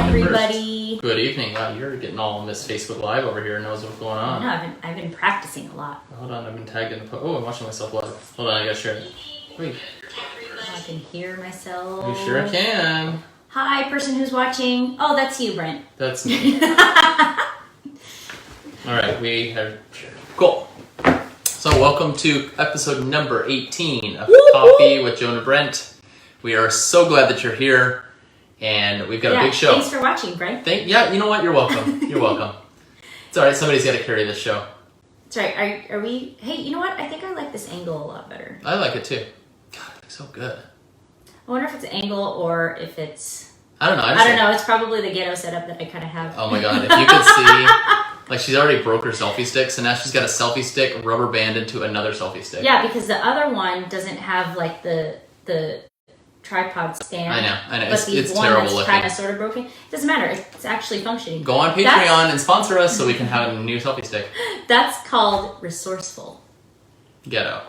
everybody. Good evening. Wow, you're getting all Miss Facebook Live over here and knows what's going on. No, I've been practicing a lot. Hold on, I've been tagged in the Oh, I'm watching myself live. Hold on, I gotta share it. Wait. I can hear myself. You sure can. Hi, person who's watching. Oh, that's you, Brent. That's me. Alright, we have shared. Cool. So welcome to episode number 18 of Coffee with Joan and Brent. We are so glad that you're here. And we've got a big show. Thanks for watching, Brent. Yeah, you know what? You're welcome. You're welcome. It's alright, somebody's got to carry this show. That's right. Are we... Hey, you know what? I think I like this angle a lot better. I like it too. God, it looks so good. I wonder if it's angle or if it's... I don't know. I don't know. It's probably the ghetto setup that I kind of have. Oh my god, if you could see... Like, she's already broke her selfie stick, so now she's got a selfie stick rubber banded to another selfie stick. Yeah, because the other one doesn't have, like, the tripod stand. I know. But It's one terrible that's looking. kind of sort of broken. It doesn't matter. It's actually functioning. Go on Patreon and sponsor us so we can have a new selfie stick. That's called resourceful. Ghetto.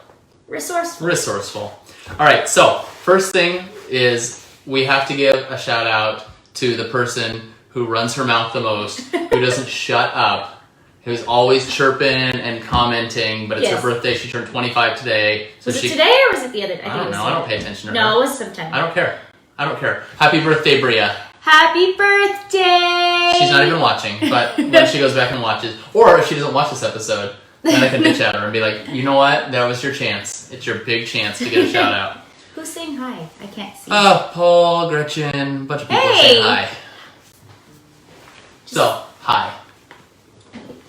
Resourceful. Alright, so, first thing is we have to give a shout out to the person who runs her mouth the most, who doesn't shut up, who's always chirping and commenting, but it's her birthday. She turned 25 today. So was it today or was it the other day? I don't know. I don't pay attention to her. No, it was sometime. I don't care. Happy birthday, Bria. Happy birthday! She's not even watching, but when she goes back and watches, or if she doesn't watch this episode, then I can bitch at her and be like, you know what? That was your chance. It's your big chance to get a shout out. Who's saying hi? I can't see. Paul, Gretchen, a bunch of people saying hi. So, hi.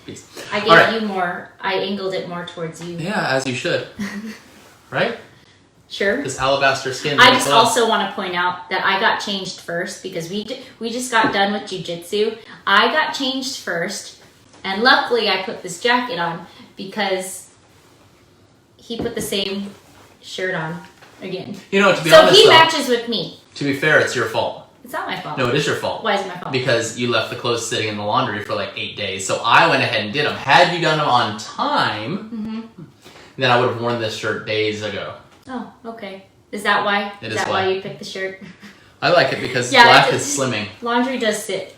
Peace. I gave you more. I angled it more towards you. Yeah, as you should. Right? Sure. This alabaster skin. I just also want to point out that I got changed first because we just got done with jiu-jitsu. I got changed first, and luckily I put this jacket on because he put the same shirt on again. You know, to be honest, honest, so he matches with me. To be fair, it's your fault. It's not my fault. No, it is your fault. Why is it my fault? Because you left the clothes sitting in the laundry for like 8 days. So I went ahead and did them. Had you done them on time, then I would have worn this shirt days ago. Oh, okay. Is that why? It is that why you picked the shirt? I like it because black is slimming. Laundry does sit.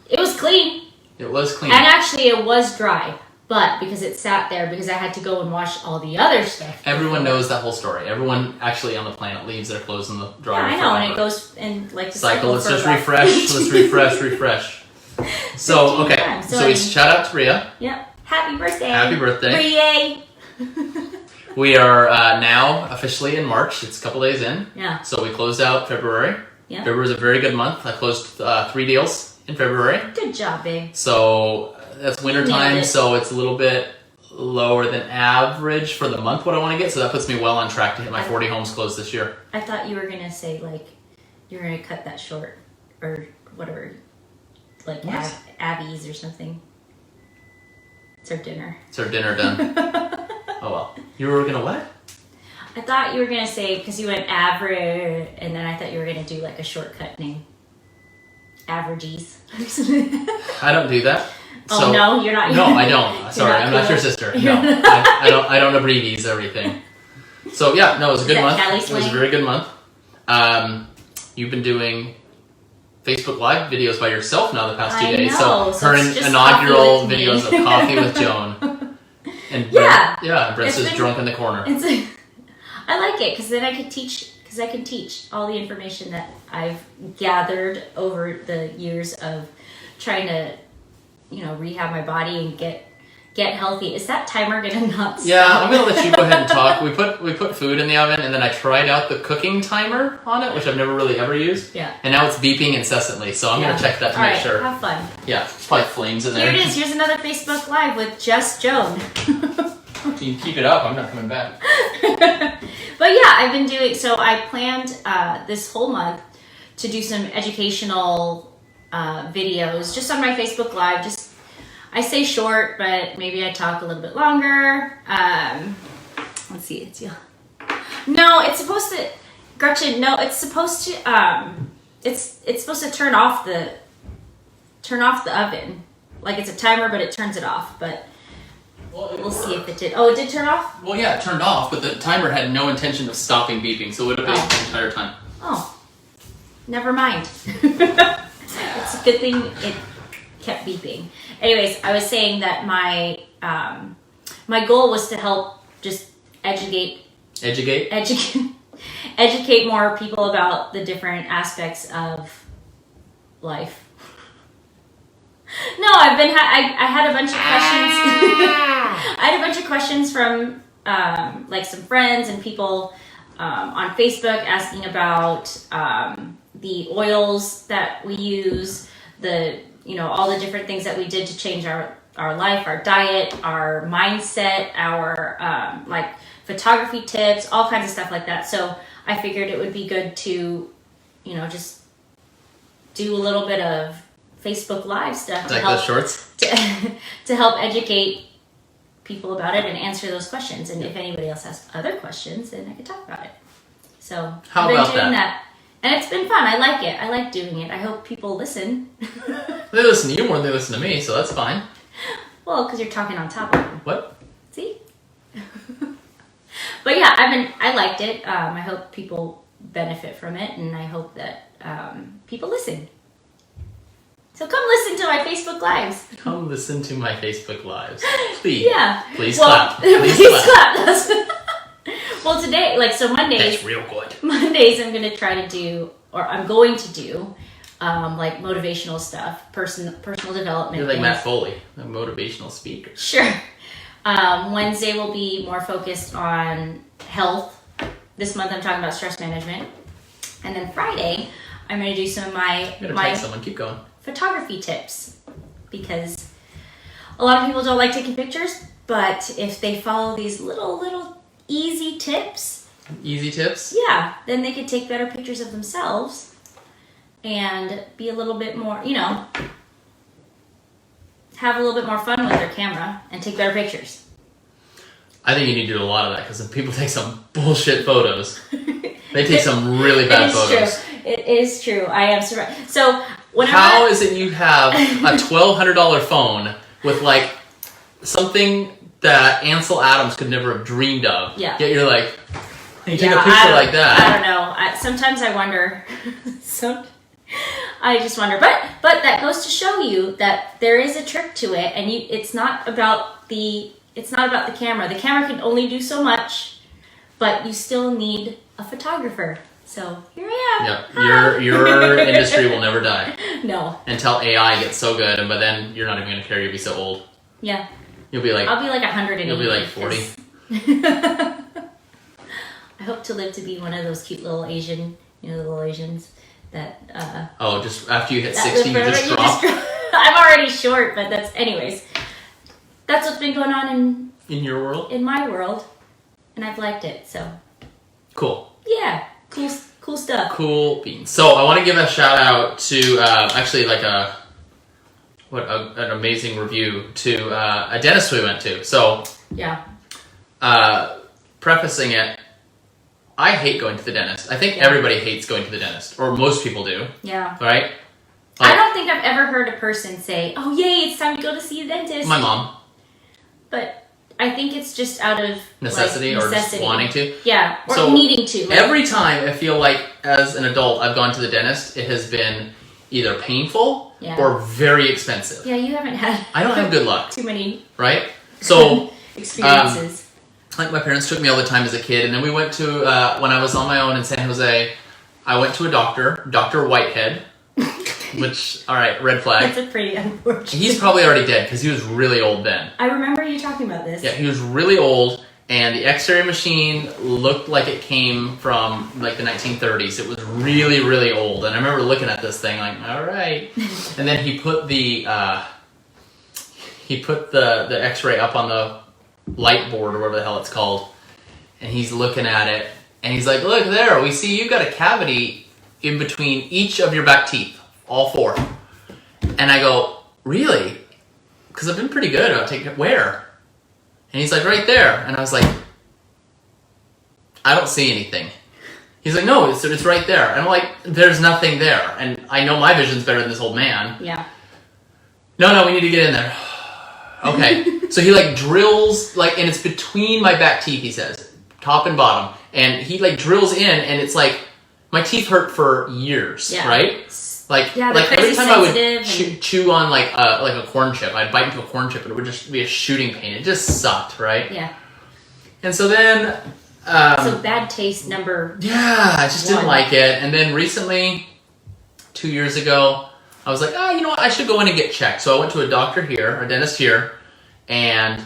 It was clean. It was clean. And actually it was dry. But because it sat there, because I had to go and wash all the other stuff. Everyone knows that whole story. Everyone actually on the planet leaves their clothes in the dryer. Yeah, I know, and it goes in like the cycle. Let's just refresh. Let's refresh. So, okay. So we shout out to Bria. Yep. Happy birthday. Happy birthday. Bria. We are now officially in March. It's a couple days in. Yeah. So we closed out February. Yeah. February was a very good month. I closed 3 deals in February. Good job, babe. So that's winter time, so it's a little bit lower than average for the month what I want to get. So that puts me well on track to hit my 40 homes closed this year. I thought you were going to say, like, you're going to cut that short or whatever. Like Abby's or something. It's our dinner. It's our dinner done. Oh, well. You were going to what? I thought you were going to say, because you went average, and then I thought you were going to do like a shortcut name. Averages. I don't do that. Oh, no? You're not? No, I don't. Sorry, I'm not your sister. No, I don't abbreviate everything. So, yeah, no, it was a good month. It was a very good month. You've been doing Facebook Live videos by yourself now the past 2 days. Know. So her inaugural videos of Coffee with Joan. And Brent's just drunk in the corner. I like it because then I can teach all the information that I've gathered over the years of trying to, rehab my body and get healthy. Is that timer gonna not stop? Yeah, I'm gonna let you go ahead and talk. We put food in the oven and then I tried out the cooking timer on it, which I've never really ever used. Yeah. And now it's beeping incessantly, so I'm gonna check that to make sure. Have fun. Yeah, there's probably flames in there. Here it is. Here's another Facebook Live with just Joan. You keep it up. I'm not coming back. But yeah, I've been doing. So I planned this whole month to do some educational videos just on my Facebook Live. Just I say short, but maybe I talk a little bit longer. Let's see. No, it's supposed to. Gretchen, no, it's supposed to. It's supposed to turn off the oven. Like it's a timer, but it turns it off. But we'll see if it did. Oh, it did turn off? Well, yeah, it turned off, but the timer had no intention of stopping beeping, so it would have been the entire time. Oh, never mind. It's Good thing it kept beeping. Anyways, I was saying that my goal was to help just educate more people about the different aspects of life. No, I had a bunch of questions. I had a bunch of questions from like some friends and people on Facebook asking about the oils that we use, all the different things that we did to change our life, our diet, our mindset, our like photography tips, all kinds of stuff like that. So I figured it would be good to, just do a little bit of Facebook Live stuff like those shorts to help educate people about it and answer those questions. And if anybody else has other questions, then I could talk about it. So I've been doing that. And it's been fun. I like it. I like doing it. I hope people listen. They listen to you more than they listen to me, so that's fine. Well, because you're talking on top of them. What? See? But yeah, I liked it. I hope people benefit from it, and I hope that people listen. So come listen to my Facebook Lives. Come listen to my Facebook Lives. Please. Yeah. Please clap. Please clap. Well, today, Mondays. That's real good. Mondays I'm going to try to do, or I'm going to do, like motivational stuff, personal development. You're like Matt Foley, a motivational speaker. Sure. Wednesday will be more focused on health. This month I'm talking about stress management. And then Friday, I'm going to do some of my someone. Keep going. Photography tips, because a lot of people don't like taking pictures, but if they follow these little easy tips, yeah, then they could take better pictures of themselves and be a little bit more, have a little bit more fun with their camera and take better pictures. I think you need to do a lot of that, because people take some bullshit photos. They take some really bad photos. It is true. I am surprised. So how is it you have a $1,200 phone with something that Ansel Adams could never have dreamed of? Yeah. Yet you're like, you take a picture like that. I don't know. Sometimes I wonder. I just wonder. But that goes to show you that there is a trick to it, and it's not about the camera. The camera can only do so much, but you still need a photographer. So here I am. Yep. Your industry will never die. No. Until AI gets so good, and by then you're not even going to care. You'll be so old. Yeah. I'll be like 180. You'll be like 40. I hope to live to be one of those cute little Asian, little Asians that. Just after you hit 60, you just drop. I'm already short, but anyways. That's what's been going on in your world. In my world, and I've liked it. So. Cool. Yeah. Cool stuff. Cool beans. So I want to give a shout out to an amazing review to a dentist we went to. So yeah. Prefacing it, I hate going to the dentist. I think everybody hates going to the dentist, or most people do. Yeah. Right? I don't think I've ever heard a person say, "Oh, yay, it's time to go to see a dentist." My mom. But I think it's just out of necessity. Or just wanting to. Yeah, or needing to. Every time I feel like as an adult I've gone to the dentist, it has been either painful or very expensive. Yeah, you haven't had. I don't have good luck. Too many. Right? So experiences. My parents took me all the time as a kid, and then we went to when I was on my own in San Jose. I went to a doctor, Dr. Whitehead. Which, all right, red flag. That's a pretty unfortunate. He's probably already dead because he was really old then. I remember you talking about this. Yeah, he was really old, and the X-ray machine looked like it came from the 1930s. It was really, really old, and I remember looking at this thing like, all right. And then he put the X-ray up on the light board or whatever the hell it's called, and he's looking at it, and he's like, look there, we see you've got a cavity in between each of your back teeth. All four. And I go, really? Because I've been pretty good about taking it. Where? And he's like, right there. And I was like, I don't see anything. He's like, no, it's right there. And I'm like, there's nothing there. And I know my vision's better than this old man. Yeah. No, we need to get in there. Okay. So he drills, and it's between my back teeth, he says. Top and bottom. And he drills in, and it's my teeth hurt for years, right? Like, Yeah, like they're every crazy time I would sensitive chew on like a corn chip, I'd bite into a corn chip and it would just be a shooting pain. It just sucked, right? Yeah. And so then, So bad taste number. yeah, I just didn't one. like it. And then recently, 2 years ago, I was like, you know what? I should go in and get checked. So I went to a doctor here, a dentist here, and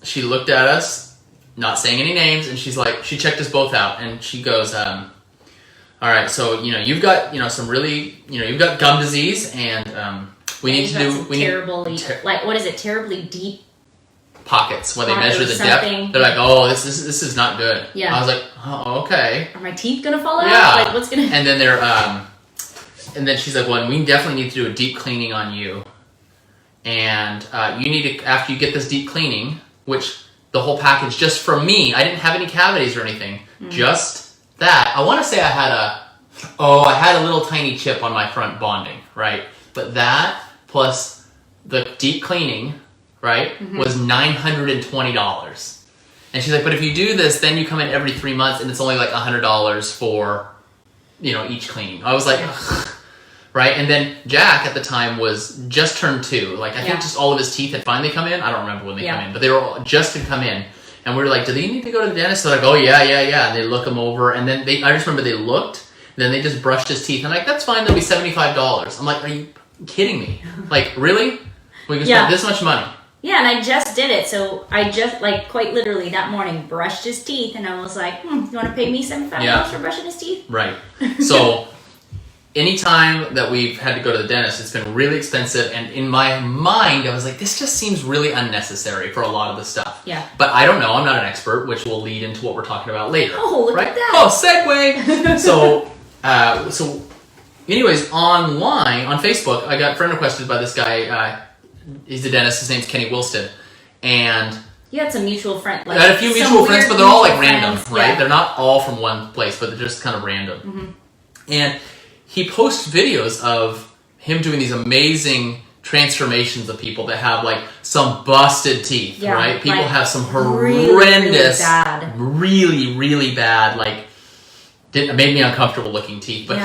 she looked at us, not saying any names, and she's like, she checked us both out, and she goes, all right, so you've got some really you've got gum disease, and we need to do like what is it? Terribly deep pockets when they pocket measure or the something. depth. They're like, oh, this is not good. Yeah. I was like, oh, okay. Are my teeth gonna fall out? Yeah. Like what's gonna? And then and then she's like, well, we definitely need to do a deep cleaning on you, and you need to, after you get this deep cleaning, which the whole package just from me, I didn't have any cavities or anything, just that. I want to say I had a little tiny chip on my front bonding, right? But that plus the deep cleaning, right, was $920. And she's like, but if you do this, then you come in every 3 months, and it's only like $100 for, each cleaning. I was like, ugh. Right? And then Jack at the time was just turned 2. Like, I think just all of his teeth had finally come in. I don't remember when they come in, but they were just had come in. And we were like, do they need to go to the dentist? They're like, oh, yeah. And they look him over. And then I just remember they looked, and then they just brushed his teeth. And I'm like, that's fine. That'll be $75. I'm like, are you kidding me? Like, really? We can spend this much money. Yeah, and I just did it. So I just, like, quite literally that morning brushed his teeth, and I was like, you want to pay me $75 for brushing his teeth? Right. So anytime that we've had to go to the dentist, it's been really expensive. And in my mind, I was like, this just seems really unnecessary for a lot of the stuff. Yeah. But I don't know. I'm not an expert, which will lead into what we're talking about later. Oh, look right? at that. Oh, segue. So anyways, online, on Facebook, I got friend requested by this guy. He's a dentist. His name's Kenny Wilsted. And you had some mutual friends. I had a few mutual friends, but they're all like random, right? Yeah. They're not all from one place, but they're just kind of random. And he posts videos of him doing these amazing transformations of people that have like some busted teeth, right? People like have some horrendous, really really bad, like made me uncomfortable looking teeth. But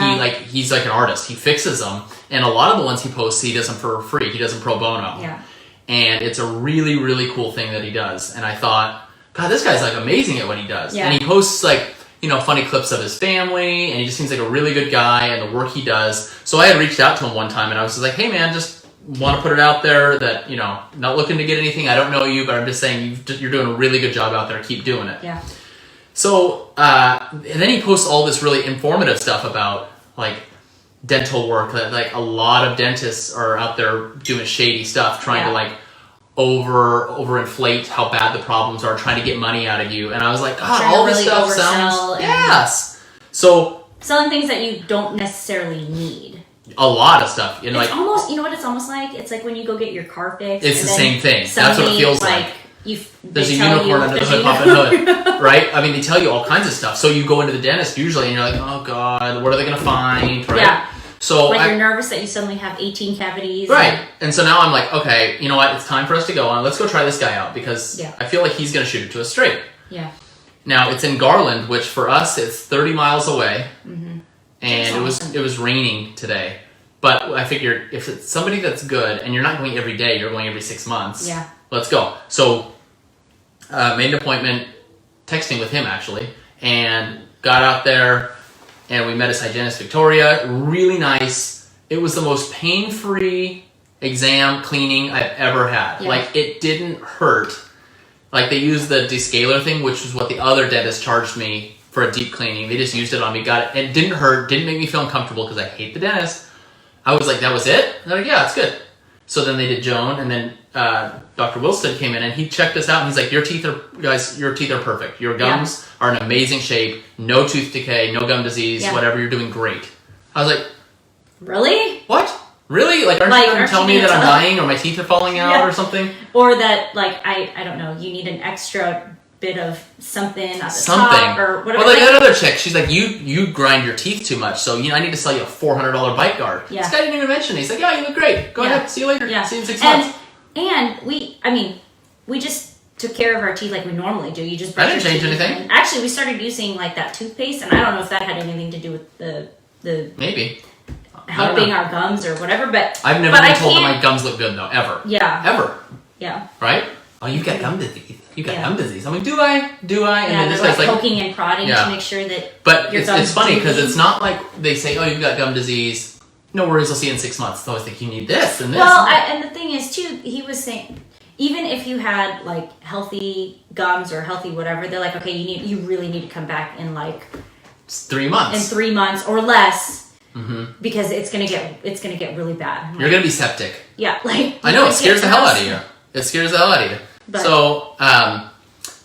he's like an artist. He fixes them, and a lot of the ones he posts, he does them for free. He does them pro bono. Yeah. And it's a really, really cool thing that he does. And I thought, God, this guy's like amazing at what he does. Yeah. And he posts like, funny clips of his family, and he just seems like a really good guy and the work he does. So I had reached out to him one time, and I was just like, hey man, just want to put it out there that, not looking to get anything. I don't know you, but I'm just saying you're doing a really good job out there. Keep doing it. Yeah. So, and then he posts all this really informative stuff about like dental work, that like a lot of dentists are out there doing shady stuff, trying to like overinflate how bad the problems are, trying to get money out of you. And I was like, God, all this stuff sounds So selling things that you don't necessarily need. A lot of stuff. It's like almost, what it's almost like? It's like when you go get your car fixed. It's the same thing. That's what it feels like. There's a unicorn under the hood, popping hood, right? I mean, they tell you all kinds of stuff. So you go into the dentist usually, and you're like, oh God, what are they going to find, right? Yeah. So you're nervous that you suddenly have 18 cavities. Right. And so now I'm like, okay, you know what? It's time for us to go on. Let's go try this guy out, because I feel like he's going to shoot it to us straight. Yeah. Now, it's in Garland, which for us, it's 30 miles away. And it was raining today. But I figured if it's somebody that's good, and you're not going every day, you're going every 6 months. Yeah. Let's go. So made an appointment, texting with him actually, and got out there, and we met his hygienist, Victoria. Really nice. It was the most pain-free exam cleaning I've ever had. Yeah. Like, it didn't hurt. Like, they used the descaler thing, which was what the other dentist charged me for a deep cleaning. They just used it on me. Got it. It didn't hurt. Didn't make me feel uncomfortable because I hate the dentist. I was like, that was it? And they're like, yeah, it's good. So then they did Joan, and then Dr. Wilsted came in, and he checked us out, and he's like, your teeth are perfect. Your gums are in amazing shape. No tooth decay, no gum disease, whatever. You're doing great. I was like, really? What? Really? Like, aren't you going to tell me that I'm dying, or my teeth are falling out, or something? Or that, like, I don't know, you need an extra bit of something at the top, or whatever. Well, like that other chick, she's like, you grind your teeth too much, so I need to sell you a $400 bite guard. Yeah. This guy didn't even mention it. He's like, yeah, you look great. Go ahead. See you later. Yeah. See you in 6 months. And we just took care of our teeth like we normally do. You just I didn't change anything. Actually, we started using like that toothpaste, and I don't know if that had anything to do with the the maybe helping our gums or whatever. But I've never been told that my gums look good though, ever. Yeah. Ever. Yeah. Right? Oh, you've got gum disease. You've got gum disease. I'm like, do I? Do I? And then this they're guy's like poking and prodding to make sure that. But your it's funny because it's not like they say, oh, you've got gum disease. No worries, I'll see you in 6 months. It's always like you need this and this. Well, and the thing is too, he was saying, even if you had like healthy gums or healthy whatever, they're like, okay, you really need to come back in like 3 months. In 3 months or less. Because it's gonna get really bad. You're gonna be septic. Yeah, like I know it scares the hell out of you. It scares the hell out of you. But, so,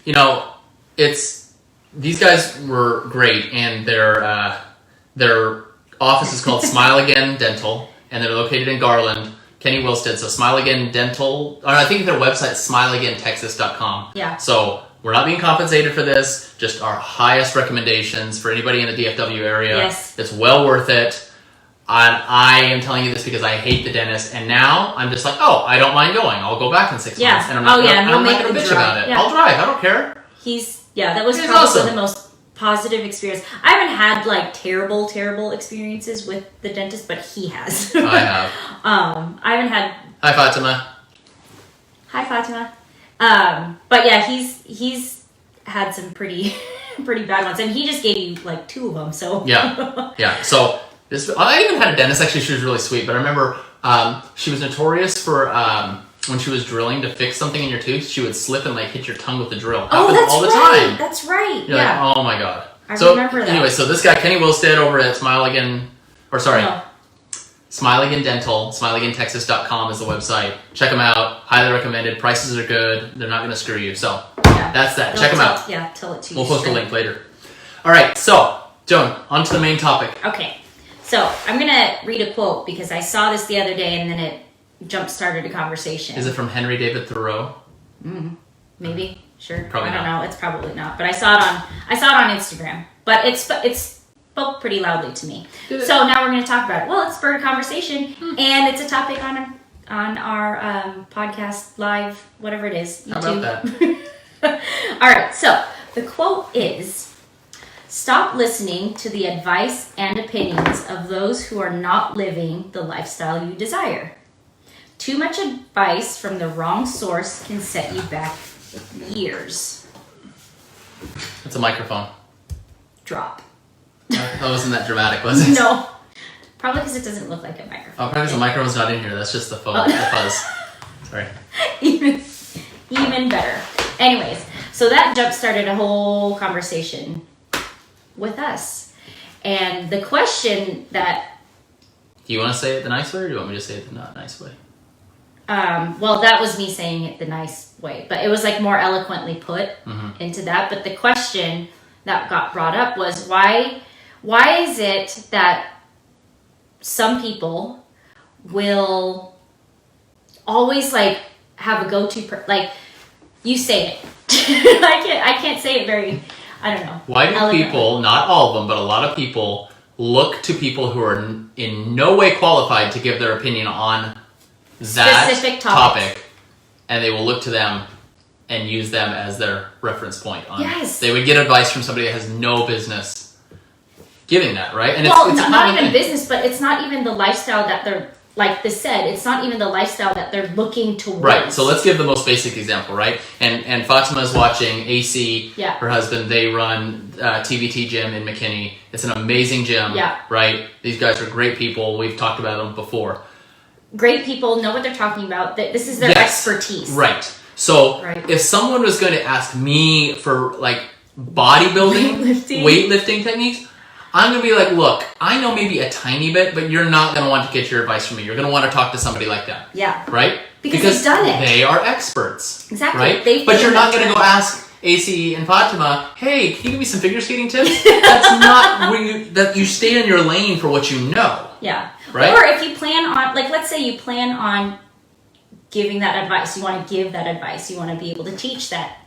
you know, these guys were great, and their office is called Smile Again Dental, and they're located in Garland, Kenny Wilstead. So Smile Again Dental, or I think their website is smileagaintexas.com. Yeah. So we're not being compensated for this, just our highest recommendations for anybody in the DFW area. Yes. It's well worth it. I am telling you this because I hate the dentist, and now I'm just like, oh, I don't mind going. I'll go back in 6 months, and I'm not going to bitch about it. Yeah. I'll drive. I don't care. That was probably awesome. The most positive experience. I haven't had like terrible experiences with the dentist, but he has. I have. I haven't had. Hi, Fatima. Hi, Fatima. But yeah, he's had some pretty bad ones, and he just gave you like 2 of them. So yeah. So I even had a dentist. Actually, she was really sweet. But I remember she was notorious for when she was drilling to fix something in your tooth, she would slip and like hit your tongue with the drill. That's all the right. time. That's right. You're like, oh my god. I remember that. Anyway, so this guy Kenny Wilstead over at Smile Again Dental, smileagaintexas.com is the website. Check them out. Highly recommended. Prices are good. They're not going to screw you. So that's that. Check them out. Yeah, tell it to you. We'll post a link later. All right. So Joan, on to the main topic. Okay. So I'm going to read a quote because I saw this the other day and then it jump-started a conversation. Is it from Henry David Thoreau? Maybe. Sure. Probably I don't know. It's probably not. But I saw it on Instagram. But it spoke pretty loudly to me. So now we're going to talk about it. Well, it spurred a conversation, and it's a topic on our podcast, live, whatever it is. YouTube. How about that? All right. So the quote is, "Stop listening to the advice and opinions of those who are not living the lifestyle you desire. Too much advice from the wrong source can set you back years." It's a microphone. Drop. That wasn't that dramatic, was it? No. Probably because it doesn't look like a microphone. Oh, probably because the microphone's not in here. That's just the phone, the fuzz. Sorry. Even better. Anyways, so that jump-started a whole conversation with us. And the question that... Do you want to say it the nice way, or do you want me to say it the not nice way? Well, that was me saying it the nice way. But it was like more eloquently put into that. But the question that got brought up was, why is it that some people will always like have a go-to like you say it. I can't say it very, I don't know. Why do people, not all of them, but a lot of people look to people who are in no way qualified to give their opinion on that specific topic, and they will look to them and use them as their reference point on. Yes. They would get advice from somebody that has no business giving that, right? And well, it's not even business, but it's not even the lifestyle that they're, like this said, it's not even the lifestyle that they're looking towards. Right, so let's give the most basic example, right? And Fatima's watching AC, her husband, they run TVT Gym in McKinney. It's an amazing gym, right? These guys are great people. We've talked about them before. Great people, know what they're talking about. This is their expertise. Right. So if someone was going to ask me for like bodybuilding, weightlifting techniques, I'm going to be like, look, I know maybe a tiny bit, but you're not going to want to get your advice from me. You're going to want to talk to somebody like that. Yeah. Right? Because they've done it. They are experts. Exactly. Right? But you're not going to go ask AC and Fatima, hey, can you give me some figure skating tips? That's not where you stay in your lane for what you know. Yeah. Right? Or if you plan on, like, let's say you plan on giving that advice. You want to give that advice. You want to be able to teach that.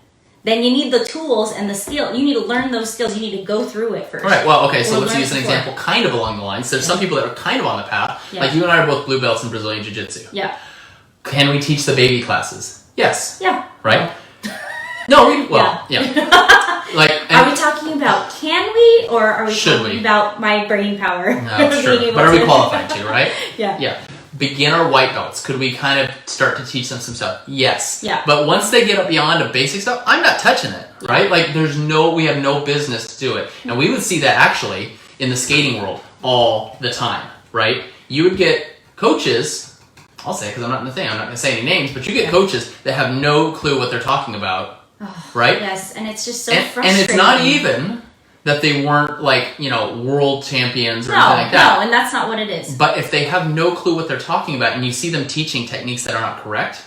Then you need the tools and the skill. You need to learn those skills. You need to go through it first. Right. Well, okay, so let's use an example kind of along the lines. There's some people that are kind of on the path. Yeah. Like you and I are both blue belts in Brazilian Jiu-Jitsu. Yeah. Can we teach the baby classes? Yes. Yeah. Right? No, like, are we talking about can we, or are we talking about my brain power? No, sure. But are we qualified to, right? Yeah. Yeah. Beginner white belts, could we kind of start to teach them some stuff? Yes. Yeah. But once they get up beyond the basic stuff, I'm not touching it, right? Like, we have no business to do it. And we would see that actually in the skating world all the time, right? You would get coaches, I'll say because I'm not in the thing, I'm not going to say any names, but you get coaches that have no clue what they're talking about, right? Yes, and it's just so frustrating. And it's not even that they weren't, like, world champions or anything like that. No, and that's not what it is. But if they have no clue what they're talking about and you see them teaching techniques that are not correct,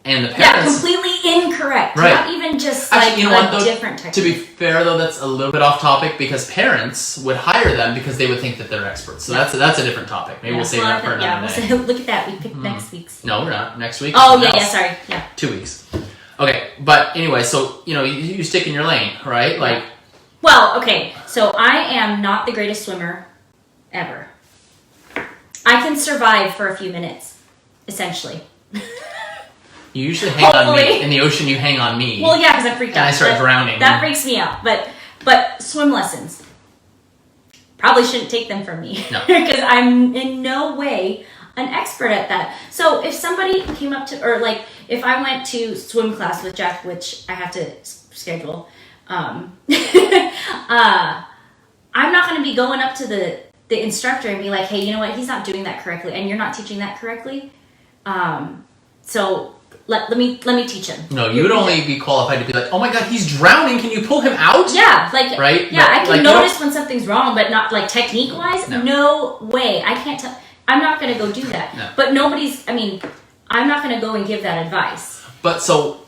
and the parents... Yeah, completely incorrect. Right. Not even just, actually, different technique. To be fair, though, that's a little bit off topic because parents would hire them because they would think that they're experts. So that's a different topic. Maybe we'll save that for another day. We'll say, look at that. We picked next week's. No, we're not. Next week. Oh, sorry. Yeah. 2 weeks. Okay, but anyway, so, you stick in your lane, right? Like... Well, okay, so I am not the greatest swimmer ever. I can survive for a few minutes, essentially. You usually hang on me. In the ocean, you hang on me. Well, yeah, because I freaked out. And I start drowning. That freaks me out. But swim lessons, probably shouldn't take them from me. No. Because I'm in no way an expert at that. So if somebody came up to, or like, if I went to swim class with Jack, which I have to schedule, I'm not going to be going up to the instructor and be like, hey, you know what? He's not doing that correctly, and you're not teaching that correctly. So let me teach him. No, you would only be qualified to be like, oh my god, he's drowning. Can you pull him out? Yeah, like right. Yeah, I can notice when something's wrong, but not like technique wise. No way. I can't tell. I'm not going to go do that. No. But I'm not going to go and give that advice. But so,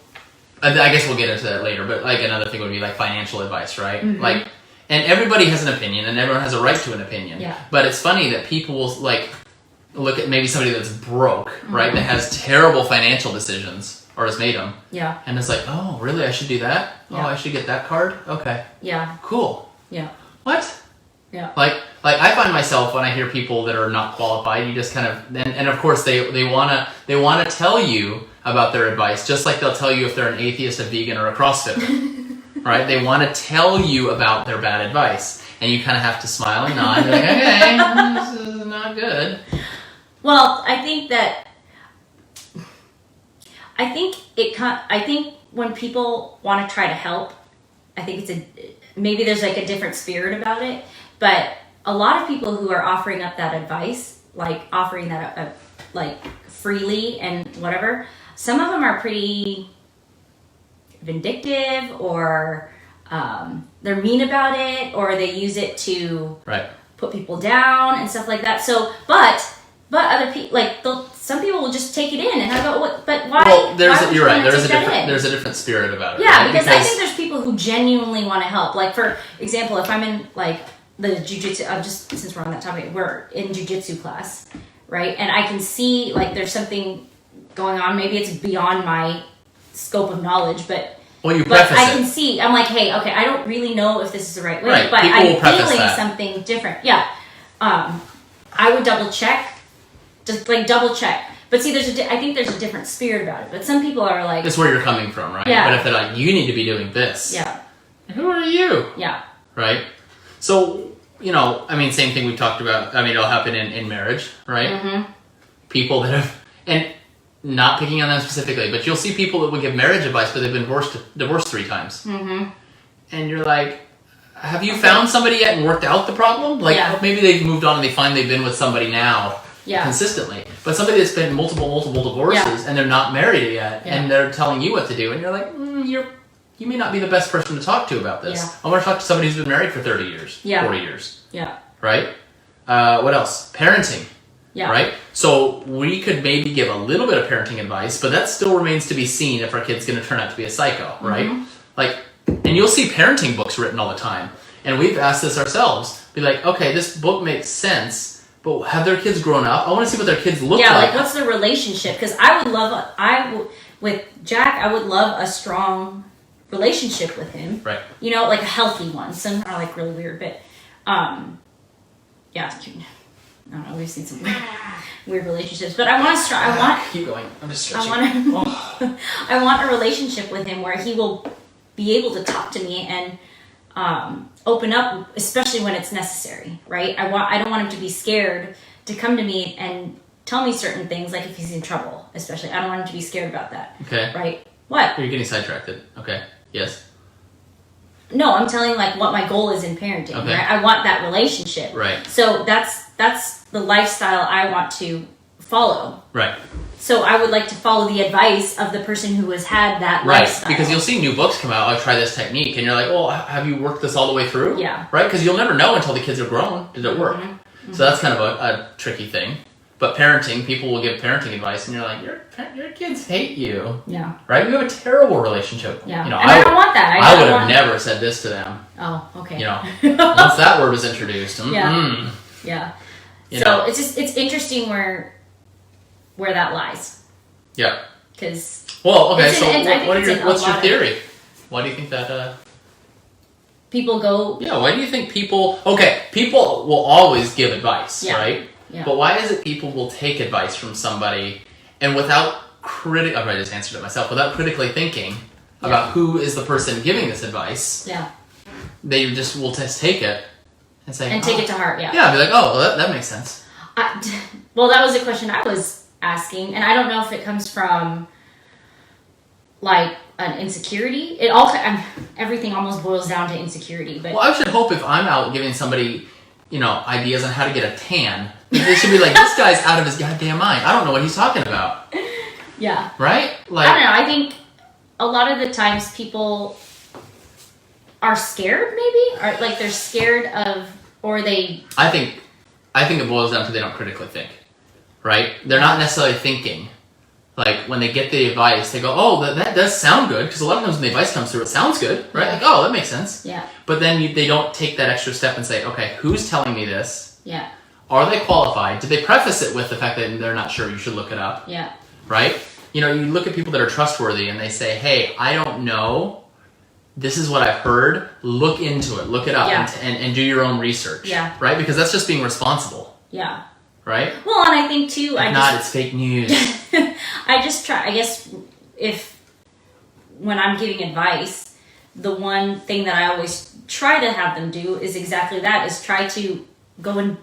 I guess we'll get into that later, but like another thing would be like financial advice, right? Mm-hmm. Like, and everybody has an opinion and everyone has a right to an opinion. Yeah. But it's funny that people will like look at maybe somebody that's broke, right? That has terrible financial decisions or has made them. Yeah. And it's like, oh, really? I should do that? Yeah. Oh, I should get that card? Okay. Yeah. Cool. Yeah. What? Yeah. Like I find myself when I hear people that are not qualified, you just kind of and of course they wanna tell you about their advice, just like they'll tell you if they're an atheist, a vegan, or a CrossFitter. Right? They want to tell you about their bad advice, and you kind of have to smile and nod. You're like, okay, this is not good. Well, I think when people want to try to help, I think maybe there's like a different spirit about it. But a lot of people who are offering up that advice, like offering that up, like freely and whatever, some of them are pretty vindictive, or they're mean about it, or they use it to put people down and stuff like that. So, but other people, like some people will just take it in, and I go, but why? Well, you're right. There's a different spirit about it. Yeah, right? because I think there's people who genuinely want to help. Like, for example, if I'm in like the jiu-jitsu, since we're on that topic, we're in jiu-jitsu class, right? And I can see like there's something going on. Maybe it's beyond my scope of knowledge, but I can see. I'm like, hey, okay, I don't really know if this is the right way, but I'm feeling something different. Yeah, I would double check, just like double check. But see, I think there's a different spirit about it. But some people are like, that's where you're coming from, right? Yeah. But if they're like, you need to be doing this, yeah, who are you? Yeah, right. So same thing we talked about. It'll happen in marriage, right? Mm-hmm. People that have, and not picking on them specifically, but you'll see people that will give marriage advice, but they've been divorced 3 times. Mm-hmm. And you're like, have you found somebody yet and worked out the problem? Like, maybe they've moved on and they find they've been with somebody now consistently. But somebody that's been multiple divorces and they're not married yet and they're telling you what to do, and you're like, you may not be the best person to talk to about this. Yeah. I want to talk to somebody who's been married for 30 years, 40 years. Yeah. Right? What else? Parenting. Yeah. Right? So we could maybe give a little bit of parenting advice, but that still remains to be seen if our kid's going to turn out to be a psycho, right? Mm-hmm. Like, and you'll see parenting books written all the time. And we've asked this ourselves. Be like, okay, this book makes sense, but have their kids grown up? I want to see what their kids look like. Yeah, like what's the relationship? Because with Jack, I would love a strong relationship with him. Right. Like a healthy one. Some are like really weird, but yeah. I don't know, we've seen some weird relationships, but keep going. I'm just stretching. I want a relationship with him where he will be able to talk to me and open up, especially when it's necessary, right? I don't want him to be scared to come to me and tell me certain things, like if he's in trouble, especially. I don't want him to be scared about that. Okay. Right? What? You're getting sidetracked. Okay. Yes. No, I'm telling like what my goal is in parenting. Okay. Right? I want that relationship. Right. So that's the lifestyle I want to follow. Right. So I would like to follow the advice of the person who has had that lifestyle. Because you'll see new books come out, I'll try this technique, and you're like, well, have you worked this all the way through? Yeah. Right? Because you'll never know until the kids are grown, did it work? Mm-hmm. So that's kind of a tricky thing. But parenting, people will give parenting advice, and you're like, your kids hate you. Yeah. Right? You have a terrible relationship. Yeah. You know, and I don't want that. I would have never said this to them. Oh, okay. You know, once that word was introduced. Yeah. Yeah. So it's interesting where that lies. Yeah. Because well, okay. So what's your theory? Why do you think that? People go. Yeah. Why do you think people? Okay, people will always give advice, right? Yeah. But why is it people will take advice from somebody and without I just answered it myself. Without critically thinking about who is the person giving this advice. Yeah. They just will just take it and say take it to heart. Yeah. Yeah. Be like, oh, well, that makes sense. Well, that was a question I was asking, and I don't know if it comes from like an insecurity. Everything almost boils down to insecurity. But well, I should hope if I'm out giving somebody, ideas on how to get a tan, they should be like, this guy's out of his goddamn mind. I don't know what he's talking about. Yeah. Right? Like, I don't know. I think a lot of the times people are scared, maybe, or like they're scared of, or they. I think it boils down to they don't critically think. Right? They're not necessarily thinking. Like, when they get the advice, they go, oh, that does sound good. Because a lot of times when the advice comes through, it sounds good. Right? Yeah. Like, oh, that makes sense. Yeah. But then they don't take that extra step and say, okay, who's telling me this? Yeah. Are they qualified? Did they preface it with the fact that they're not sure? You should look it up. Yeah. Right? You look at people that are trustworthy and they say, hey, I don't know. This is what I've heard. Look into it. Look it up and do your own research. Yeah. Right? Because that's just being responsible. Yeah. Right? Well, and I think too, it's fake news. I just try, I guess, when I'm giving advice, the one thing that I always try to have them do is exactly that, is try to go and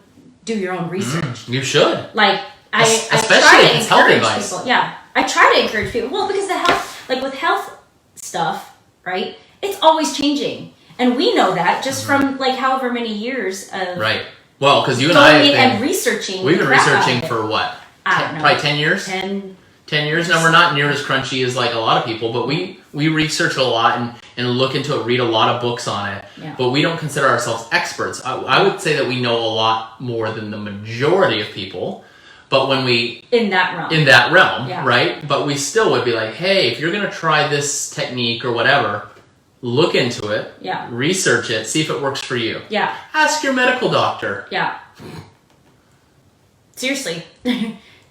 do your own research. You should. Like, especially I try if to it's health encourage advice. people. Yeah. I try to encourage people. Well, because with health stuff, right, it's always changing. And we know that just from, like, however many years of... Right. Well, because you and I and researching. We've been researching for what? I don't know. Probably 10 years? 10 years. Now, we're not near as crunchy as, like, a lot of people, but we research a lot and look into it, read a lot of books on it. Yeah. But we don't consider ourselves experts. I would say that we know a lot more than the majority of people. But when we... In that realm, yeah. Right? But we still would be like, hey, if you're going to try this technique or whatever... Look into it. Yeah. Research it. See if it works for you. Yeah. Ask your medical doctor. Yeah. Seriously.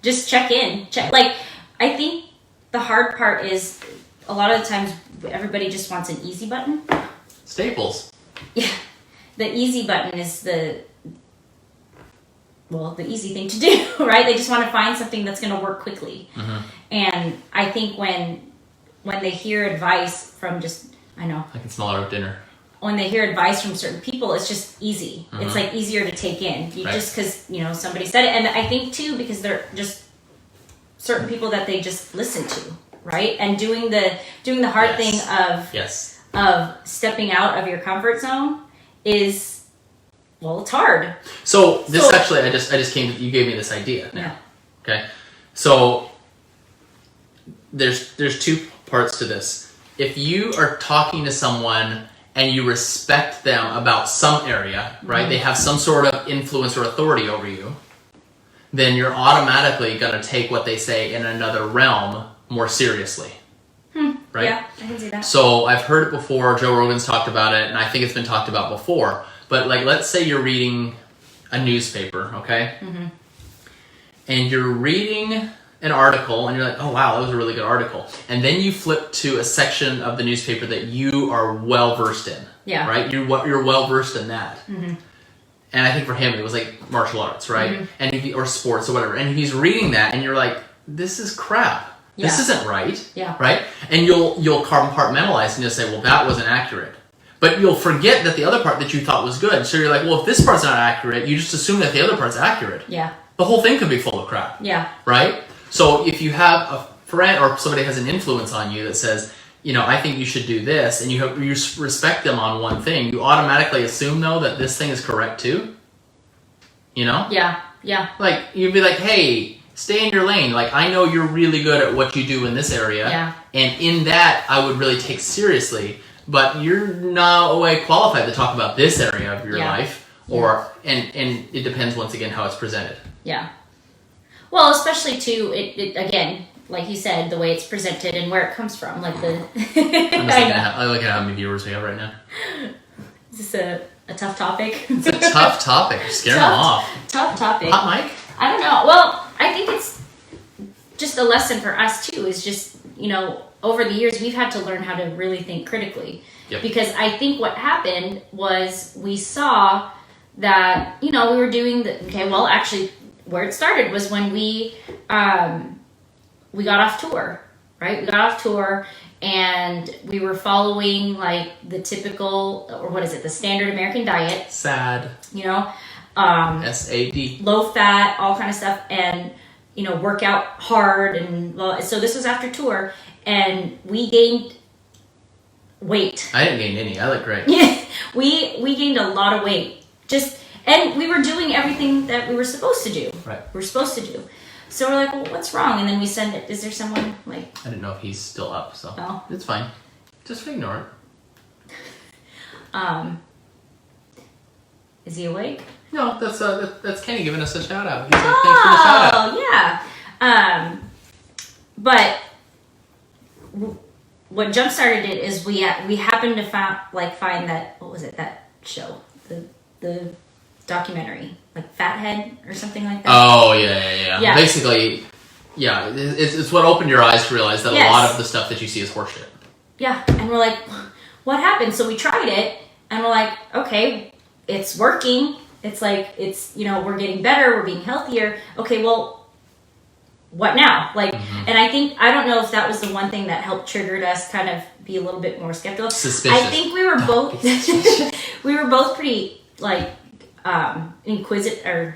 Just check in. Like, I think the hard part is a lot of the times everybody just wants an easy button. Staples. Yeah. The easy button is the easy thing to do, right? They just want to find something that's going to work quickly. Mm-hmm. And I think when they hear advice from just... I know. I can smell our dinner. When they hear advice from certain people, it's just easy. Mm-hmm. It's like easier to take in. Just because, somebody said it. And I think too, because they're just certain people that they just listen to, right? And doing the hard thing of stepping out of your comfort zone is, it's hard. So actually, I just you gave me this idea now. Yeah. Okay. So there's two parts to this. If you are talking to someone and you respect them about some area, right? Mm-hmm. They have some sort of influence or authority over you, then you're automatically going to take what they say in another realm more seriously. Right? Yeah, I can see that. So I've heard it before. Joe Rogan's talked about it, and I think it's been talked about before. But like, let's say you're reading a newspaper, okay? Mm-hmm. And you're reading an article and you're like, oh wow, that was a really good article. And then you flip to a section of the newspaper that you are well versed in. Yeah. Right? You're well versed in that. Mm-hmm. And I think for him it was like martial arts, right? Mm-hmm. And or sports or whatever. And he's reading that and you're like, this is crap. This isn't right. Yeah. Right? And you'll compartmentalize and you'll say, well, that wasn't accurate. But you'll forget that the other part that you thought was good. So you're like, well, if this part's not accurate, you just assume that the other part's accurate. Yeah. The whole thing could be full of crap. Yeah. Right? So if you have a friend or somebody has an influence on you that says, I think you should do this, and you respect them on one thing, you automatically assume, though, that this thing is correct too. Yeah. Yeah. Like, you'd be like, hey, stay in your lane. Like, I know you're really good at what you do in this area. Yeah. And in that, I would really take seriously. But you're no way qualified to talk about this area of your life. And it depends, once again, how it's presented. Yeah. Well, especially, too, it again, like you said, the way it's presented and where it comes from. Like the... I look at how many viewers we have right now. Is this a tough topic? It's a tough topic. You're scaring them off. Tough topic. Hot mic? I don't know. Well, I think it's just a lesson for us, too, is just, over the years, we've had to learn how to really think critically. Yep. Because I think what happened was we saw that, we were doing actually, where it started was when we got off tour, right? We got off tour and we were following like the typical, or what is it, the standard American diet. SAD. SAD. Low fat, all kind of stuff, and work out hard, and so this was after tour, and we gained weight. I didn't gain any. I look great. Yeah, we gained a lot of weight. And we were doing everything that we were supposed to do. Right. We were supposed to do. So we're like, well, what's wrong? And then we send it. Is there someone like? I didn't know if he's still up, so it's fine. Just ignore it. Is he awake? No, that's Kenny giving us a shout out. He's like, thanks for the shout out. Oh yeah. But what jump started it is we happened to find that, what was it, that show, the documentary, like Fathead or something like that. Oh yeah. Basically, yeah, it's what opened your eyes to realize that a lot of the stuff that you see is horseshit. Yeah, and we're like, what happened? So we tried it, and we're like, okay, it's working. It's like, we're getting better, we're being healthier. Okay, well, what now? Like, and I don't know if that was the one thing that helped triggered us kind of be a little bit more skeptical. Suspicious. I think we were both pretty, like, inquisitive,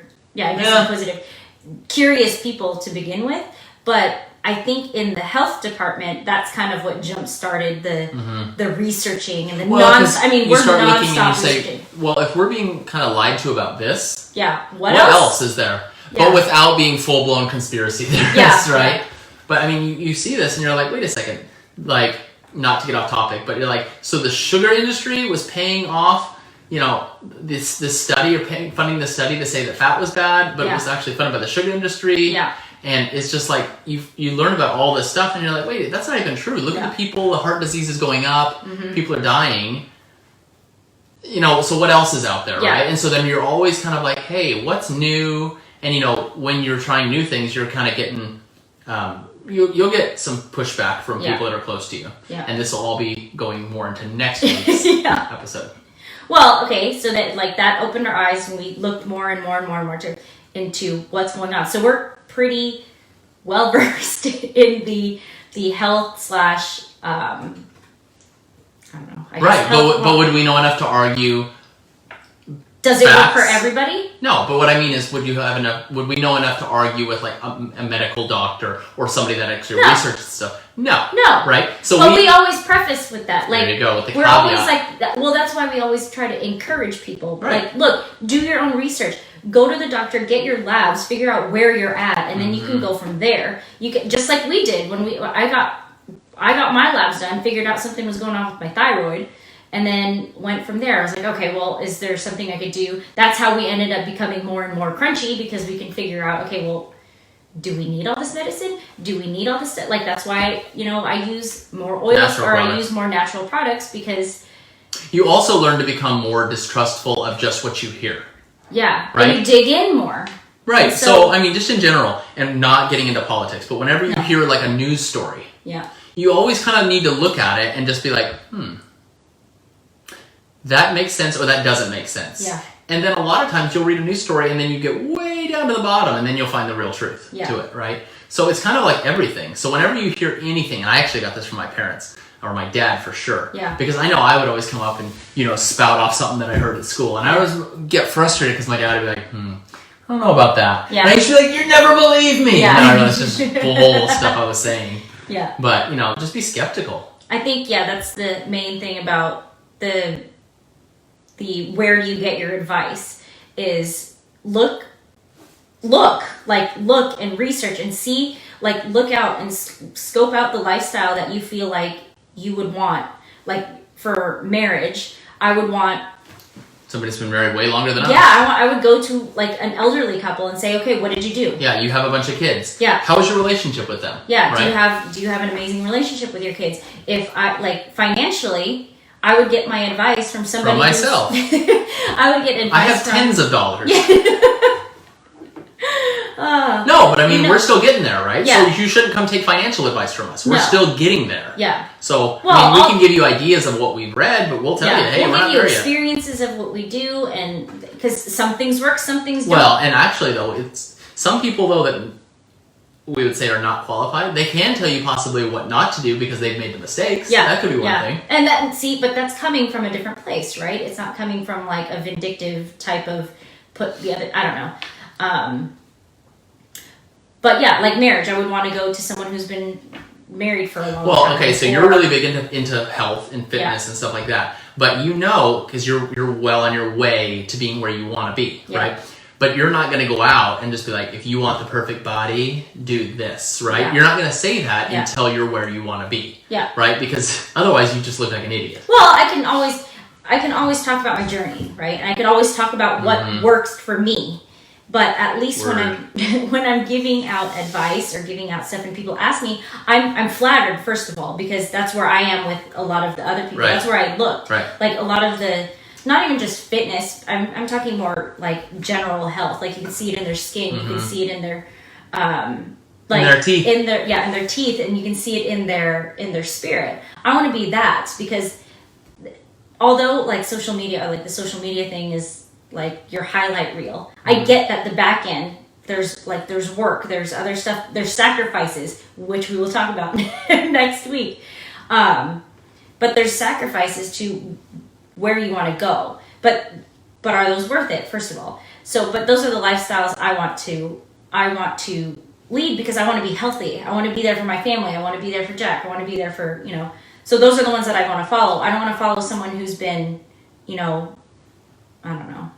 curious people to begin with. But I think in the health department, that's kind of what jump started the researching and the we're nonstop researching. Well, if we're being kind of lied to about this, what else is there? Yeah. But without being full-blown conspiracy theorists, right? Yeah. But I mean, you see this and you're like, wait a second, like, not to get off topic, but you're like, so the sugar industry was paying off, this study, or funding the study to say that fat was bad, but it was actually funded by the sugar industry. Yeah. And it's just like, you learn about all this stuff and you're like, wait, that's not even true. Look at the people, the heart disease is going up, people are dying. So what else is out there, right? And so then you're always kind of like, hey, what's new? And when you're trying new things, you're kind of getting, you'll get some pushback from people that are close to you. Yeah. And this will all be going more into next week's episode. Well, okay, so that opened our eyes and we looked more and more into what's going on. So we're pretty well versed in the health / I don't know. But would we know enough to argue? Does it work for everybody? No, but what I mean is, would we know enough to argue with like a medical doctor or somebody that actually researches stuff? No. Right? So we always preface with that. Like, there you go, with the we're caveat. Always like, well, that's why we always try to encourage people. Right. Like, look, do your own research. Go to the doctor, get your labs, figure out where you're at, and then you can go from there. You can, just like we did when I got my labs done, figured out something was going on with my thyroid, and then went from there. I was like, okay, well, is there something I could do? That's how we ended up becoming more and more crunchy, because we can figure out, okay, well, do we need all this medicine? Do we need all this stuff? Like, that's why, I use more oils I use more natural products, because... You also learn to become more distrustful of just what you hear. Yeah, right? And you dig in more. Right, so, I mean, just in general, and not getting into politics, but whenever you hear, like, a news story, you always kind of need to look at it and just be like, that makes sense or that doesn't make sense. Yeah. And then a lot of times you'll read a news story and then you get way down to the bottom and then you'll find the real truth to it, right? So it's kind of like everything. So whenever you hear anything, and I actually got this from my parents, or my dad for sure. Yeah. Because I know I would always come up and, spout off something that I heard at school. And I always get frustrated because my dad would be like, I don't know about that. Yeah. And I used to be like, you never believe me. Yeah. And I realized it's just bull stuff I was saying. Yeah. But, just be skeptical. I think, that's the main thing about the where you get your advice is look and research and see, look out and scope out the lifestyle that you feel like you would want. Like for marriage, I would want somebody that's been married way longer than us. Yeah, I would go to an elderly couple and say, okay, what did you do? Yeah, you have a bunch of kids. Yeah. How is your relationship with them? Yeah, right? do you have an amazing relationship with your kids? If I financially, I would get my advice from somebody. From myself. I would get advice. I have tens of dollars. Yeah. No, but I mean, we're still getting there, right? Yeah. So you shouldn't come take financial advice from us. We're still getting there. Yeah. So, we can give you ideas of what we've read, but we'll tell you, hey, we're not there yet. We'll give you experiences of what we do, and because some things work, some things don't. Well, and actually, though, it's some people, though, that we would say are not qualified, they can tell you possibly what not to do because they've made the mistakes. Yeah. That could be one thing. And but that's coming from a different place, right? It's not coming from a vindictive type of put the other, I don't know. But yeah, like marriage, I would want to go to someone who's been married for a long time. Well, okay, so you're really big into health and fitness and stuff like that. But because you're well on your way to being where you want to be, right? But you're not going to go out and just be like, if you want the perfect body, do this, right? Yeah. You're not going to say that until you're where you want to be, right? Because otherwise you just look like an idiot. Well, I can always talk about my journey, right? And I can always talk about what works for me. But at least when I'm giving out advice or giving out stuff and people ask me, I'm flattered, first of all, because that's where I am with a lot of the other people. Right. That's where I look. Right. Like a lot of the, not even just fitness, I'm talking more like general health. Like you can see it in their skin, you can see it in their in their teeth. In their teeth, and you can see it in their spirit. I want to be that, because although social media, or the social media thing is your highlight reel. I get that the back end, there's work, there's other stuff, there's sacrifices, which we will talk about next week. But there's sacrifices to where you want to go. But are those worth it, first of all? But those are the lifestyles I want to lead, because I want to be healthy. I want to be there for my family. I want to be there for Jack. I want to be there for, so those are the ones that I want to follow. I don't want to follow someone who's been, I don't know,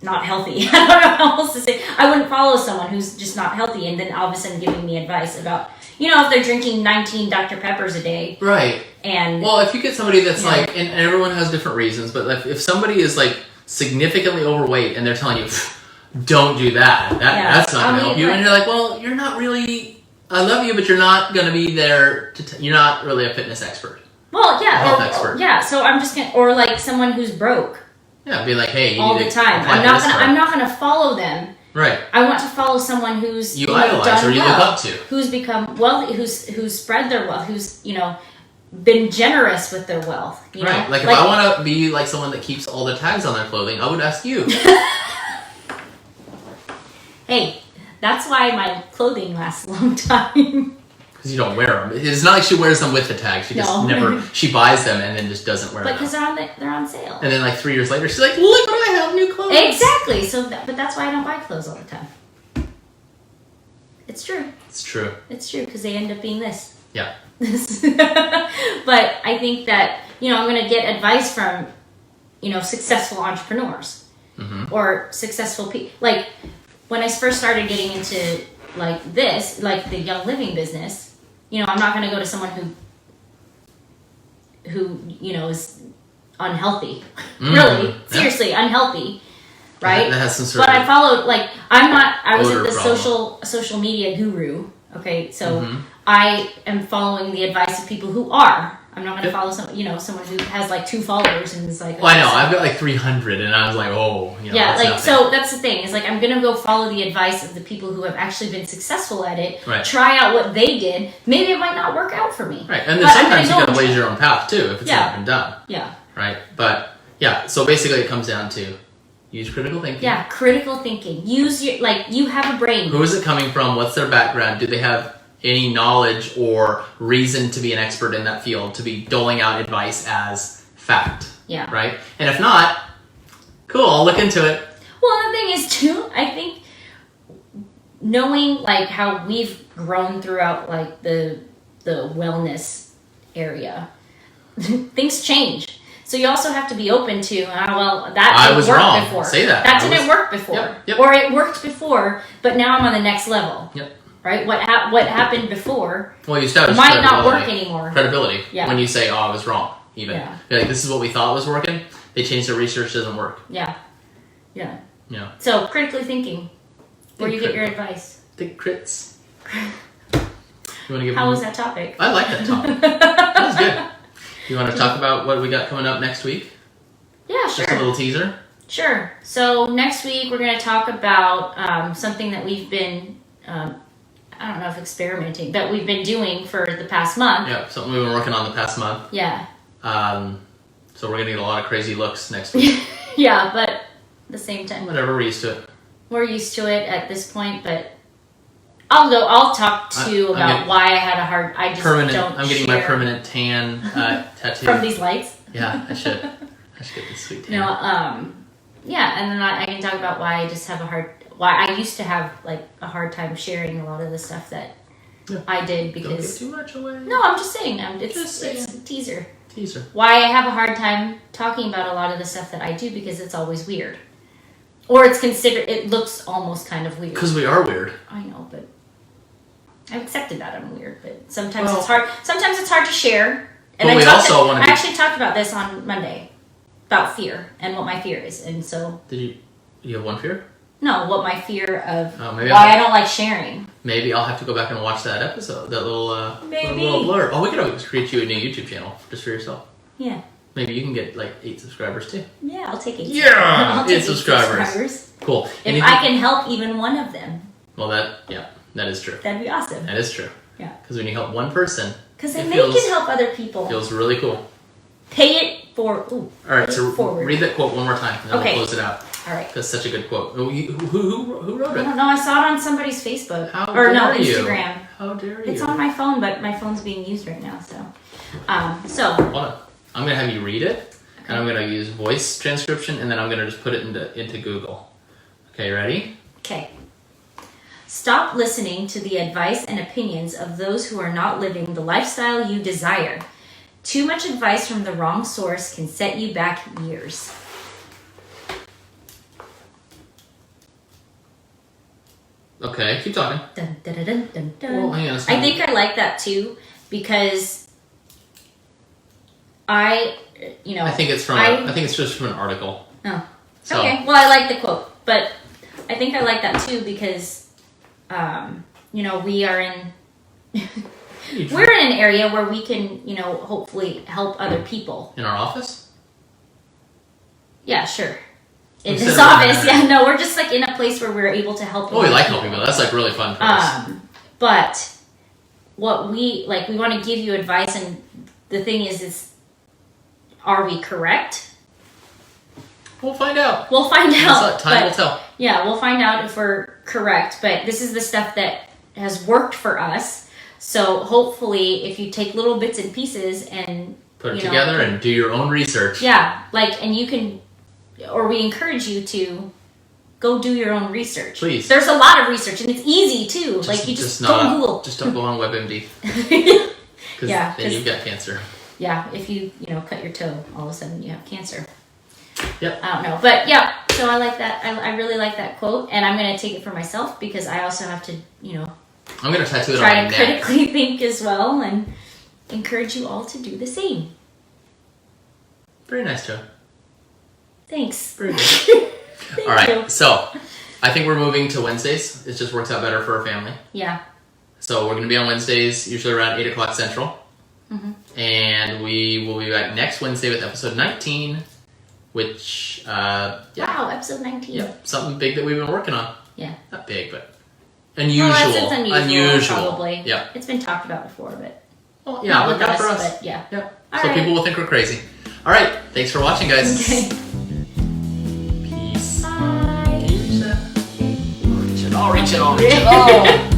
not healthy. I don't know how else to say. I wouldn't follow someone who's just not healthy and then all of a sudden giving me advice about, if they're drinking 19 Dr. Peppers a day. Right. And well, if you get somebody that's and everyone has different reasons, but if somebody is significantly overweight and they're telling you, don't do that, that's not going to help you. And you're like, well, you're not really, I love you, but you're not going to be there you're not really a fitness expert. Well, health expert. Yeah, so I'm just going to, or someone who's broke. Yeah, be like, hey, you all need the to time. I'm not gonna follow them. Right. I want to follow someone who's you idolize or you look up to, who's become wealthy, who's spread their wealth, who's been generous with their wealth. Right. If I want to be like someone that keeps all the tags on their clothing, I would ask you. Hey, that's why my clothing lasts a long time. Because you don't wear them. It's not like she wears them with the tag. She just never. She buys them and then just doesn't wear them. But because they're on sale. And then 3 years later, she's like, "Look what I have, new clothes." Exactly. But that's why I don't buy clothes all the time. It's true. It's true. It's true, because they end up being this. Yeah. But I think that I'm going to get advice from successful entrepreneurs or successful people. Like when I first started getting into this, the Young Living business. I'm not going to go to someone who is unhealthy. Really, seriously, unhealthy, right? That has some sort but of I followed I wasn't the problem. social media guru. Okay, so I am following the advice of people who are. I'm not going to follow someone who has 2 followers and is like. Well, I know I've got 300, and I was like, oh, yeah, so that's the thing. Is I'm going to go follow the advice of the people who have actually been successful at it. Right. Try out what they did. Maybe it might not work out for me. Right, and then sometimes you got to blaze your own path too if it's not been done. Yeah. Right, but Yeah, so basically it comes down to use critical thinking. Yeah, critical thinking. Use your, you have a brain. Who is it coming from? What's their background? Do they have any knowledge or reason to be an expert in that field, to be doling out advice as fact? Yeah. Right? And if not, cool, I'll look into it. Well, the thing is, too, I think knowing, like, how we've grown throughout, like, the wellness area, things change. So you also have to be open to, that didn't work before. Say that. That didn't work before. Yep. Or it worked before, but now I'm on the next level. Yep. Right? What happened before you establish might not work anymore. Credibility. Yeah. When you say, I was wrong, even. Yeah. You're like, this is what we thought was working. They changed their research, doesn't work. Yeah. Yeah. Yeah. So, critically thinking. Where you get your advice. Think crits. You want to give How was that topic? I like that topic. That was good. You want to talk about what we got coming up next week? Yeah, sure. Just a little teaser? Sure. So next week we're going to talk about something that we've been, I don't know if experimenting, but we've been doing for the past month. Yeah, something we've been working on the past month. Yeah. So we're going to get a lot of crazy looks next week. Yeah, but at the same time. Whatever, we're used to it. We're used to it at this point, but I'll talk about why I had a hard, I just don't I'm getting share. my permanent tan tattoo. From these lights? Yeah, I should get this sweet tan. Yeah, and then I can talk about why I just have why I used to have like a hard time sharing a lot of the stuff that I did because. Don't give too much away. No, I'm just saying. It's a teaser. Teaser. Why I have a hard time talking about a lot of the stuff that I do because it's always weird. Or it looks almost kind of weird. Because we are weird. I know, but I've accepted that I'm weird, but sometimes it's hard. Sometimes it's hard to share. And I actually talked about this on Monday about fear and what my fear is, and so. Did you have one fear? No, what my fear of why I don't like sharing. Maybe I'll have to go back and watch that episode, that little Maybe. little blur. Oh, we could always create you a new YouTube channel just for yourself. Yeah. Maybe you can get like 8 subscribers too. Yeah, I'll take 8. Yeah, I'll take 8 subscribers. Cool. If I can help even one of them. Well, that is true. That'd be awesome. That is true. Yeah. Because when you help one person, because then they can help other people. Feels really cool. Pay it forward. All right, so read that quote one more time, and then we'll close it out. All right. That's such a good quote. Who wrote it? I don't know. I saw it on somebody's Facebook. Instagram. How dare you? It's on my phone, but my phone's being used right now. So, Hold on. I'm gonna have you read it, and I'm gonna use voice transcription, and then I'm gonna just put it into Google. Okay, ready? Okay. Stop listening to the advice and opinions of those who are not living the lifestyle you desire. Too much advice from the wrong source can set you back years. Okay, keep talking. Dun, dun, dun, dun, dun, dun. Well, hang on, I think I like that too because I think it's just from an article. Oh. So. Okay. Well, I like the quote, but I think I like that too because, we are in we're in an area where we can, hopefully help other people. In our office? Yeah, sure. In this office, we're just like in a place where we're able to help. Oh, we like helping people. That's like really fun for us. But what we want to give you advice, and the thing is, are we correct? We'll find out. Time will tell. Yeah, we'll find out if we're correct. But this is the stuff that has worked for us. So hopefully, if you take little bits and pieces and put it together and do your own research. Yeah, and you can. Or we encourage you to go do your own research. Please. There's a lot of research, and it's easy too. You just go on Google. Just don't go on WebMD. Because then you've got cancer. Yeah, if you cut your toe, all of a sudden you have cancer. Yep. I don't know, but yeah. So I like that. I really like that quote, and I'm going to take it for myself because I also have to, I'm going to tattoo it on my try neck. to critically think as well, and encourage you all to do the same. Very nice, Joe. Thanks. Very good. Thank all right, you. so I think we're moving to Wednesdays. It just works out better for our family. Yeah. So we're going to be on Wednesdays, usually around 8 o'clock Central. Mm-hmm. And we will be back next Wednesday with episode 19, which, Wow, episode 19. Yep, something big that we've been working on. Yeah. Not big, but unusual. Well, it's unusual, probably. Yeah. It's been talked about before, but... Well, yeah, not with not us, for us. But yeah. Yep. All so right. people will think we're crazy. All right, thanks for watching, guys. Okay. Peace. Bye. Can you reach that? Reach it. Oh, reach it. Oh, reach it. Oh.